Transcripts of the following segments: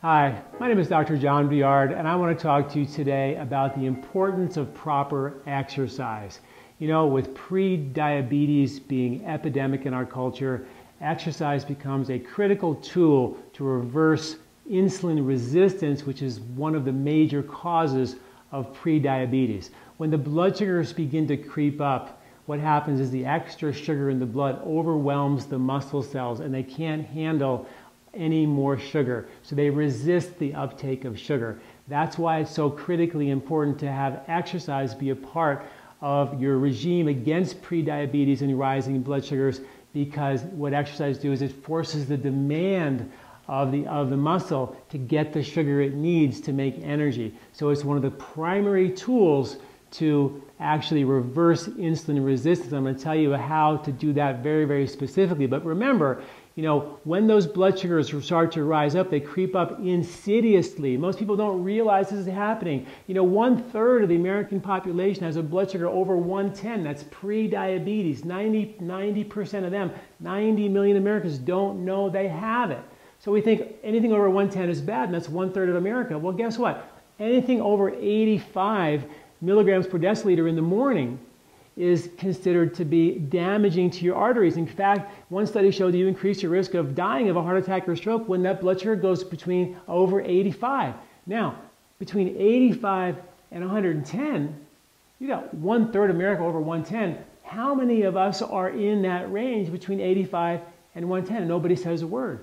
Hi, my name is Dr. John Douillard, and I want to talk to you today about the importance of proper exercise. You know, with pre-diabetes being epidemic in our culture, exercise becomes a critical tool to reverse insulin resistance, which is one of the major causes of pre-diabetes. When the blood sugars begin to creep up, what happens is the extra sugar in the blood overwhelms the muscle cells and they can't handle any more sugar. So they resist the uptake of sugar. That's why it's so critically important to have exercise be a part of your regime against pre-diabetes and rising blood sugars, because what exercise does is it forces the demand of the muscle to get the sugar it needs to make energy. So it's one of the primary tools to actually reverse insulin resistance. I'm going to tell you how to do that very, very specifically. But remember, you know, when those blood sugars start to rise up, they creep up insidiously. Most people don't realize this is happening. You know, 1/3 of the American population has a blood sugar over 110. That's pre-diabetes. 90% of them, 90 million Americans, don't know they have it. So we think anything over 110 is bad, and that's 1/3 of America. Well, guess what? Anything over 85 milligrams per deciliter in the morning is considered to be damaging to your arteries. In fact, one study showed you increase your risk of dying of a heart attack or stroke when that blood sugar goes between over 85. Now, between 85 and 110, you got 1/3 of America over 110. How many of us are in that range between 85 and 110? And nobody says a word.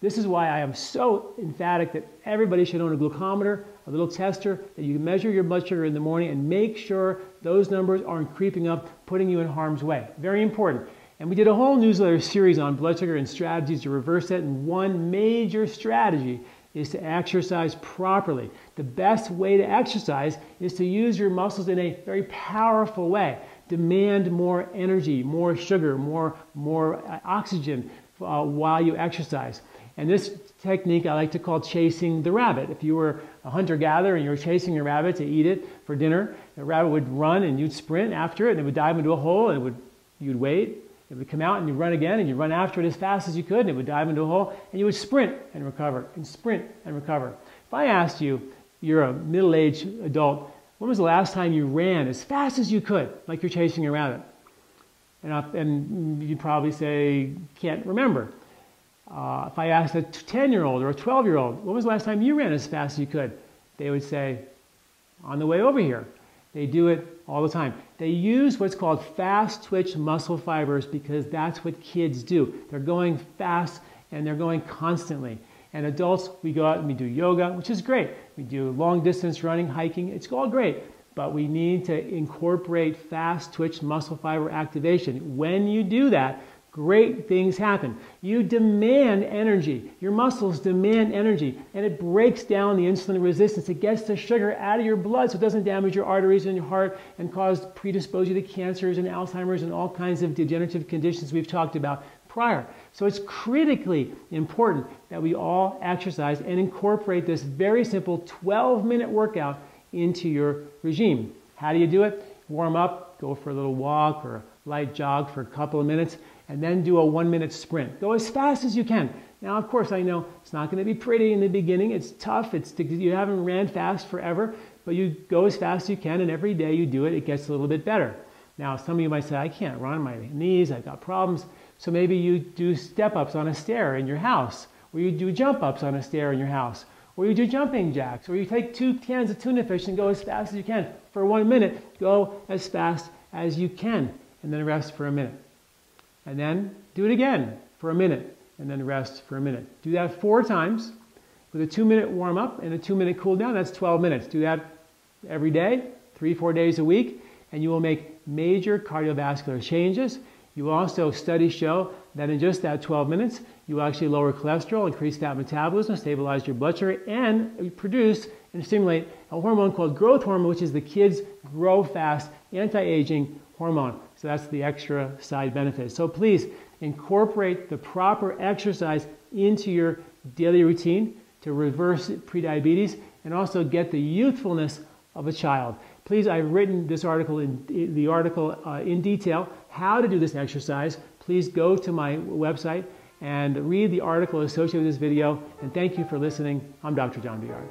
This is why I am so emphatic that everybody should own a glucometer, a little tester, that you can measure your blood sugar in the morning and make sure those numbers aren't creeping up, putting you in harm's way. Very important. And we did a whole newsletter series on blood sugar and strategies to reverse it. And one major strategy is to exercise properly. The best way to exercise is to use your muscles in a very powerful way. Demand more energy, more sugar, more oxygen while you exercise. And this technique I like to call chasing the rabbit. If you were a hunter-gatherer and you were chasing a rabbit to eat it for dinner, the rabbit would run and you'd sprint after it, and it would dive into a hole, and you'd wait, it would come out, and you'd run again, and you'd run after it as fast as you could, and it would dive into a hole, and you would sprint and recover, and sprint and recover. If I asked you, you're a middle-aged adult, when was the last time you ran as fast as you could, like you're chasing a rabbit? And you'd probably say, can't remember. If I asked a 10-year-old or a 12-year-old, when was the last time you ran as fast as you could? They would say, on the way over here. They do it all the time. They use what's called fast twitch muscle fibers because that's what kids do. They're going fast and they're going constantly. And adults, we go out and we do yoga, which is great. We do long distance running, hiking. It's all great. But we need to incorporate fast twitch muscle fiber activation. When you do that, great things happen. You demand energy. Your muscles demand energy, and it breaks down the insulin resistance. It gets the sugar out of your blood so it doesn't damage your arteries and your heart and predispose you to cancers and Alzheimer's and all kinds of degenerative conditions we've talked about prior. So it's critically important that we all exercise and incorporate this very simple 12-minute workout into your regime. How do you do it? Warm up, go for a little walk or a light jog for a couple of minutes, and then do a 1-minute sprint. Go as fast as you can. Now, of course, I know it's not going to be pretty in the beginning. It's tough. You haven't ran fast forever, but you go as fast as you can, and every day you do it, it gets a little bit better. Now, some of you might say, I can't run on my knees. I've got problems. So maybe you do step-ups on a stair in your house, or you do jump-ups on a stair in your house, or you do jumping jacks, or you take 2 cans of tuna fish and go as fast as you can. For 1 minute, go as fast as you can, and then rest for a minute. And then do it again for a minute, and then rest for a minute. Do that 4 times with a 2-minute warm-up and a 2-minute cool-down. That's 12 minutes. Do that every day, 3-4 days a week, and you will make major cardiovascular changes. You will also, studies show that in just that 12 minutes, you will actually lower cholesterol, increase fat metabolism, stabilize your blood sugar, and produce and stimulate a hormone called growth hormone, which is the kids grow fast, anti-aging hormone. So that's the extra side benefit. So please incorporate the proper exercise into your daily routine to reverse prediabetes and also get the youthfulness of a child. Please, I've written this article in detail how to do this exercise. Please go to my website and read the article associated with this video. And thank you for listening. I'm Dr. John Douillard.